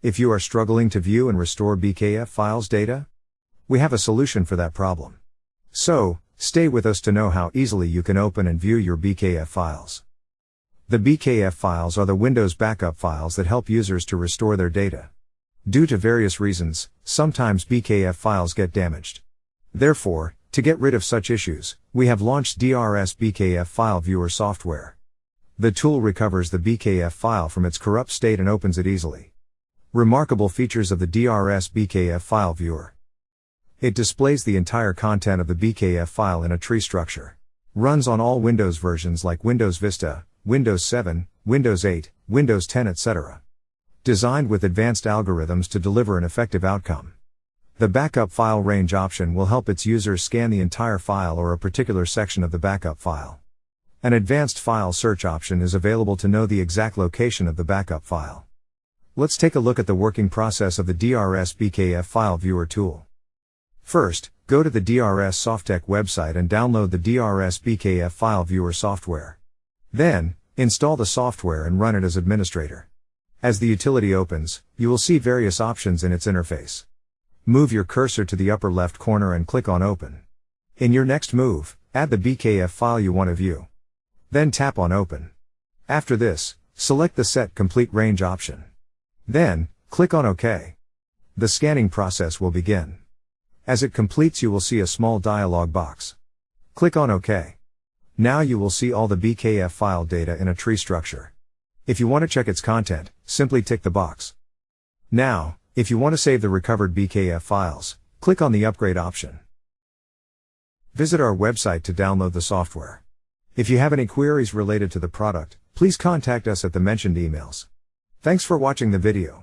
If you are struggling to view and restore BKF files data, we have a solution for that problem. So, stay with us to know how easily you can open and view your BKF files. The BKF files are the Windows backup files that help users to restore their data. Due to various reasons, sometimes BKF files get damaged. Therefore, to get rid of such issues, we have launched DRS BKF File Viewer software. The tool recovers the BKF file from its corrupt state and opens it easily. Remarkable features of the DRS BKF File Viewer. It displays the entire content of the BKF file in a tree structure. Runs on all Windows versions like Windows Vista, Windows 7, Windows 8, Windows 10, etc. Designed with advanced algorithms to deliver an effective outcome. The backup file range option will help its users scan the entire file or a particular section of the backup file. An advanced file search option is available to know the exact location of the backup file. Let's take a look at the working process of the DRS BKF File Viewer tool. First, go to the DRS Softech website and download the DRS BKF File Viewer software. Then, install the software and run it as administrator. As the utility opens, you will see various options in its interface. Move your cursor to the upper left corner and click on Open. In your next move, add the BKF file you want to view. Then tap on Open. After this, select the Set Complete Range option. Then, click on OK. The scanning process will begin. As it completes, you will see a small dialog box. Click on OK. Now you will see all the BKF file data in a tree structure. If you want to check its content, simply tick the box. Now, if you want to save the recovered BKF files, click on the Upgrade option. Visit our website to download the software. If you have any queries related to the product, please contact us at the mentioned emails. Thanks for watching the video.